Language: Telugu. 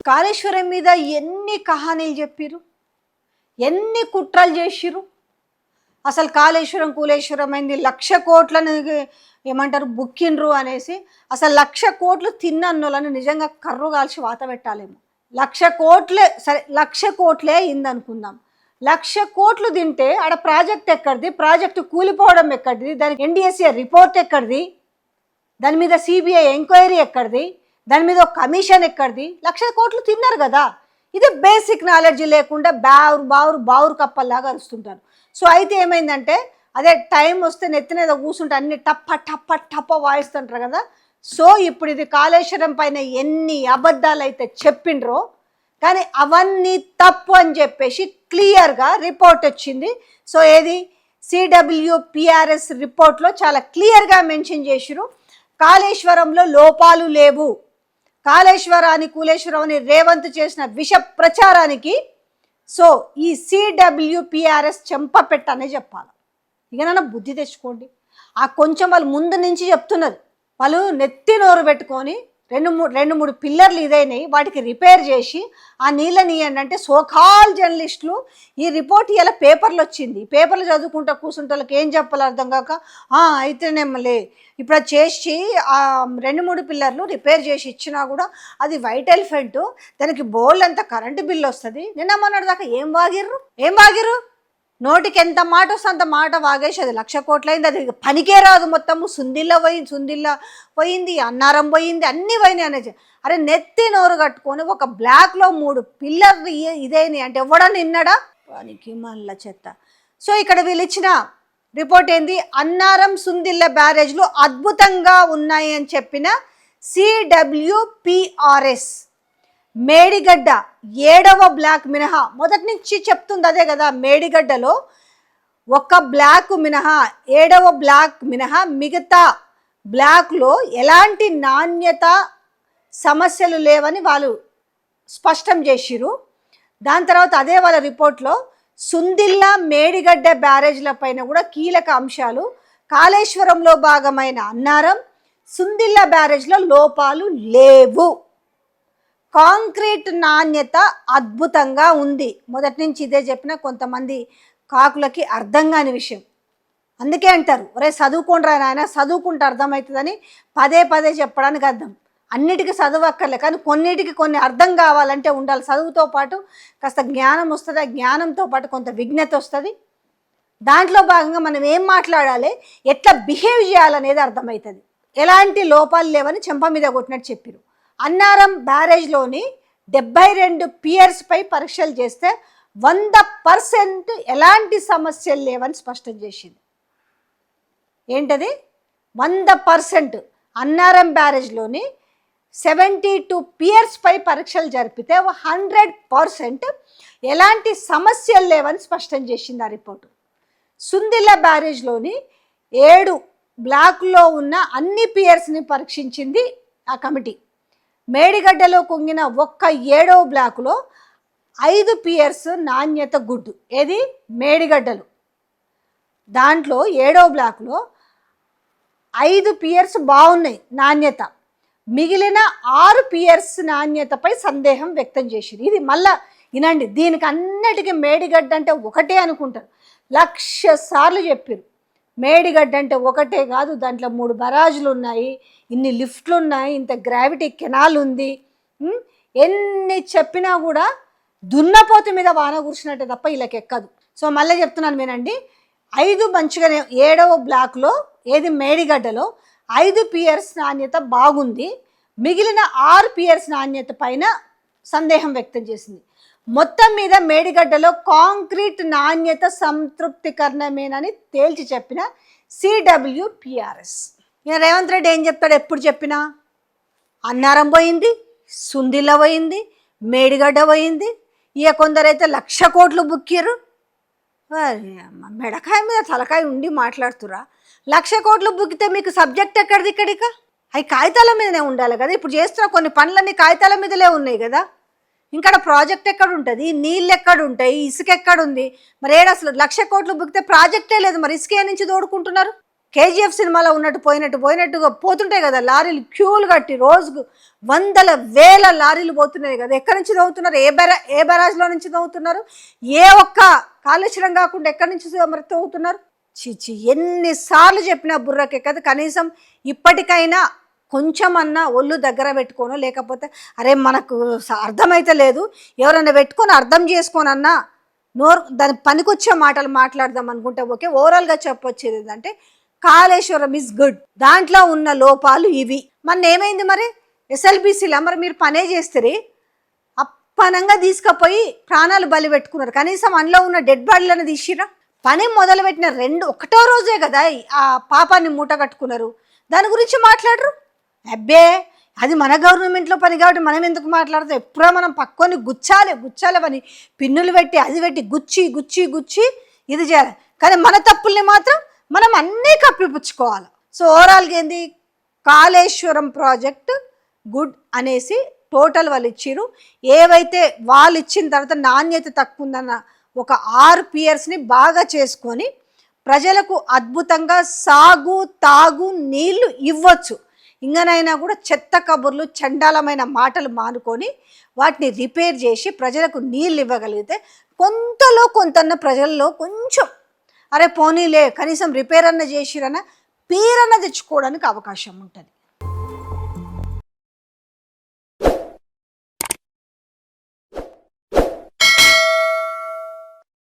కాళేశ్వరం మీద ఎన్ని కహానీలు చెప్పిరు, ఎన్ని కుట్రలు చేసిరు. అసలు కాళేశ్వరం కూలేశ్వరం అయింది, 1,00,000 కోట్లను ఏమంటారు బుక్కిండ్రు అనేసి. అసలు 1,00,000 కోట్లు తిన్నన్నోళ్ళని నిజంగా కర్రు కాల్చి వాత పెట్టాలేమో. 1,00,000 కోట్లే సరే, 1,00,000 కోట్లే అయిందనుకుందాం. 1,00,000 కోట్లు తింటే ఆడ ప్రాజెక్ట్ ఎక్కడిది, ప్రాజెక్టు కూలిపోవడం ఎక్కడిది, దానికి NDSA రిపోర్ట్ ఎక్కడిది, దాని మీద CBI ఎంక్వైరీ ఎక్కడిది, దాని మీద ఒక కమిషన్ ఎక్కడిది. 1,00,000 కోట్లు తిన్నారు కదా. ఇది బేసిక్ నాలెడ్జ్ లేకుండా బావురు కప్పల్లాగా అరుస్తుంటారు. సో అయితే ఏమైందంటే, అదే టైం వస్తే నెత్తినేదో కూర్చుంటే అన్ని టప్ప టప్ప టప్ప వాయిస్తుంటారు కదా. సో ఇప్పుడు ఇది కాళేశ్వరం పైన ఎన్ని అబద్ధాలు అయితే చెప్పిండ్రో, కానీ అవన్నీ తప్పు అని చెప్పేసి క్లియర్గా రిపోర్ట్ వచ్చింది. సో ఏది CWPRS రిపోర్ట్లో చాలా క్లియర్గా మెన్షన్ చేసిరు, కాళేశ్వరంలో లోపాలు లేవు. కాళేశ్వరాన్ని కూలేశ్వరం అని రేవంత్ చేసిన విష ప్రచారానికి సో ఈ CWPRS చెంపపెట్టనే చెప్పాలి. ఇక నన్ను బుద్ధి తెచ్చుకోండి. ఆ కొంచెం వాళ్ళు ముందు నుంచి చెప్తున్నది, వాళ్ళు నెత్తి నోరు పెట్టుకొని రెండు మూడు పిల్లర్లు ఇదైనాయి, వాటికి రిపేర్ చేసి ఆ నీళ్ళని అంటే సోకాల్ జర్నలిస్టులు ఈ రిపోర్ట్ ఇలా పేపర్లు వచ్చింది, పేపర్లు చదువుకుంటా కూర్చుంటే వాళ్ళకి ఏం చెప్పాలి అర్థం కాక అయితేనేమలే ఇప్పుడు అది చేసి ఆ 2-3 పిల్లర్లు రిపేర్ చేసి ఇచ్చినా కూడా అది వైట్ ఎలిఫెంట్, దానికి బోల్డ్ అంత కరెంటు బిల్లు వస్తుంది. నిన్న మొన్నటి దాకా ఏం వాగిర్రు నోటికి ఎంత మాట వస్తే అంత మాట వాగేసి అది 1,00,000 కోట్లు అయింది. అది పనికే రాదు, మొత్తము సుందిల్ల పోయింది, అన్నారం పోయింది, అన్నీ పోయినాయి అనేసి. అరే నెత్తి నోరు కట్టుకొని ఒక బ్లాక్లో 3 పిల్లర్లు ఇదేని అంటే ఎవడని విన్నాడా? పనికి మళ్ళా చెత్త. సో ఇక్కడ వీళ్ళు ఇచ్చిన రిపోర్ట్ ఏంది, అన్నారం సుందిల్ల బ్యారేజ్లు అద్భుతంగా ఉన్నాయి అని చెప్పిన CWPRS మేడిగడ్డ 7వ బ్లాక్ మినహా, మొదటి నుంచి చెప్తుంది అదే కదా, మేడిగడ్డలో ఒక బ్లాక్ మినహా 7వ బ్లాక్ మినహా మిగతా బ్లాక్లో ఎలాంటి నాణ్యత సమస్యలు లేవని వాళ్ళు స్పష్టం చేసిరు. దాని తర్వాత అదే వాళ్ళ రిపోర్ట్లో సుందిల్ల మేడిగడ్డ బ్యారేజ్ల పైన కూడా కీలక అంశాలు, కాళేశ్వరంలో భాగమైన అన్నారం సుందిల్ల బ్యారేజ్లో లోపాలు లేవు, కాంక్రీట్ నాణ్యత అద్భుతంగా ఉంది. మొదటి నుంచి ఇదే చెప్పిన కొంతమంది కాకులకి అర్థం కాని విషయం. అందుకే అంటారు, ఒరే చదువుకోండిరా నాయన, చదువుకుంటే అర్థమవుతుందని పదే చెప్పడానికి అర్థం. అన్నిటికీ చదువక్కర్లే, కానీ కొన్నిటికి కొన్ని అర్థం కావాలంటే ఉండాలి. చదువుతో పాటు కాస్త జ్ఞానం వస్తుంది, ఆ జ్ఞానంతో పాటు కొంత విజ్ఞత వస్తుంది. దాంట్లో భాగంగా మనం ఏం మాట్లాడాలి, ఎట్లా బిహేవ్ చేయాలనేది అర్థమవుతుంది. ఎలాంటి లోపాలు లేవని చెంప మీద కొట్టినట్టు చెప్పారు. అన్నారం బ్యారేజ్లోని 72 పియర్స్పై పరీక్షలు చేస్తే 100% ఎలాంటి సమస్యలు లేవని స్పష్టం చేసింది. ఏంటది 100%? అన్నారం బ్యారేజ్లోని 72 పియర్స్పై పరీక్షలు జరిపితే 100% ఎలాంటి సమస్యలు లేవని స్పష్టం చేసింది ఆ రిపోర్టు. సుందిల్ల బ్యారేజ్లోని 7 బ్లాకుల్లో ఉన్న అన్ని పియర్స్ని పరీక్షించింది ఆ కమిటీ. మేడిగడ్డలో కుంగిన ఒక్క 7వ బ్లాకులో 5 పియర్స్ నాణ్యత గుడ్డు. ఏది మేడిగడ్డలు, దాంట్లో 7వ బ్లాకులో 5 పియర్స్ బాగున్నాయి నాణ్యత, మిగిలిన 6 పియర్స్ నాణ్యతపై సందేహం వ్యక్తం చేసింది. ఇది మళ్ళా వినండి, దీనికి అన్నిటికీ మేడిగడ్డ అంటే ఒకటే అనుకుంటారు. 1,00,000 సార్లు చెప్పారు మేడిగడ్డ అంటే ఒకటే కాదు, దాంట్లో 3 బరాజులు ఉన్నాయి, ఇన్ని లిఫ్ట్లు ఉన్నాయి, ఇంత గ్రావిటీ కెనాల్ ఉంది. ఎన్ని చెప్పినా కూడా దున్నపోతు మీద వాన కూర్చున్నట్టే తప్ప వీళ్ళకి ఎక్కదు. సో మళ్ళీ చెప్తున్నాను వినండి, 5 మంచిగానే 7వ బ్లాక్లో ఏది మేడిగడ్డలో 5 పియర్స్ నాణ్యత బాగుంది, మిగిలిన 6 పియర్స్ నాణ్యత పైన సందేహం వ్యక్తం చేసింది. మొత్తం మీద మేడిగడ్డలో కాంక్రీట్ నాణ్యత సంతృప్తికరణమేనని తేల్చి చెప్పిన CWPRS. ఇక రేవంత్ రెడ్డి ఏం చెప్తాడు, ఎప్పుడు చెప్పినా అన్నారం పోయింది, సుందిల్ల పోయింది, మేడిగడ్డ పోయింది, ఇక కొందరైతే 1,00,000 కోట్లు బుక్కిరు. మెడకాయ మీద తలకాయ ఉండి మాట్లాడుతురా. 1,00,000 కోట్లు బుక్కితే మీకు సబ్జెక్ట్ ఎక్కడిది? ఇక్కడిక అవి కాగితాల మీదనే ఉండాలి కదా. ఇప్పుడు చేస్తున్న కొన్ని పనులన్నీ కాగితాల మీదలే ఉన్నాయి కదా. ఇంకా ప్రాజెక్ట్ ఎక్కడ ఉంటుంది, నీళ్ళు ఎక్కడ ఉంటాయి, ఇసుక ఎక్కడుంది? మరి అసలు 1,00,000 కోట్లు బుక్కితే ప్రాజెక్టే లేదు, మరి ఇసుక నుంచి తోడుకుంటున్నారు? కేజీఎఫ్ సినిమాలో పోయినట్టుగా పోతుంటాయి కదా లారీలు, క్యూలు కట్టి రోజుకు వందల వేల లారీలు పోతున్నాయి కదా. ఎక్కడి నుంచి తవ్వుతున్నారు? ఏ బెరాజ్లో నుంచి తవ్వుతున్నారు? ఏ ఒక్క కాళేశ్వరం కాకుండా ఎక్కడి నుంచి మరి తవ్వుతున్నారు? చీచి, ఎన్నిసార్లు చెప్పినా బుర్రకే కదా. కనీసం ఇప్పటికైనా కొంచెమన్నా ఒళ్ళు దగ్గర పెట్టుకోను, లేకపోతే అరే మనకు అర్థమైతే లేదు ఎవరైనా పెట్టుకొని అర్థం చేసుకోనన్నా దాని పనికొచ్చే మాటలు మాట్లాడదాం అనుకుంటే ఓకే. ఓవరాల్గా చెప్పొచ్చేది ఏంటంటే కాళేశ్వరం ఇస్ గుడ్, దాంట్లో ఉన్న లోపాలు ఇవి. మన ఏమైంది మరి ఎస్ఎల్బిసిలో మరి మీరు పనే చేస్తే అప్పనంగా తీసుకుపోయి ప్రాణాలు బలి పెట్టుకున్నారు. కనీసం అందులో ఉన్న డెడ్ బాడీలను తీసిరా? పని మొదలుపెట్టిన ఒకటో రోజే కదా ఆ పాపాన్ని మూట కట్టుకున్నారు. దాని గురించి మాట్లాడరు. అబ్బే అది మన గవర్నమెంట్లో పని కాబట్టి మనం ఎందుకు మాట్లాడతాం? ఎప్పుడో మనం పక్కొని గుచ్చాలి పని, పిన్నులు పెట్టి అది పెట్టి గుచ్చి ఇది చేయాలి. కానీ మన తప్పుల్ని మాత్రం మనం అన్నీ కప్పిపుచ్చుకోవాలి. సో ఓవరాల్గా ఏంది, కాళేశ్వరం ప్రాజెక్ట్ గుడ్ అనేసి టోటల్ వాళ్ళు ఇచ్చిరు. ఏవైతే వాళ్ళు ఇచ్చిన తర్వాత నాణ్యత తక్కువ ఉందన్న ఒక 6 పియర్స్ని బాగా చేసుకొని ప్రజలకు అద్భుతంగా సాగు తాగు నీళ్లు ఇవ్వచ్చు. ఇంకనైనా కూడా చెత్త కబుర్లు చండాలమైన మాటలు మానుకొని వాటిని రిపేర్ చేసి ప్రజలకు నీళ్ళు ఇవ్వగలిగితే కొంతలో కొంతన్న ప్రజల్లో కొంచెం అరే పోనీలే కనీసం రిపేర్ అన్న చేసిరన్న పీరన్న తెచ్చుకోవడానికి అవకాశం ఉంటుంది.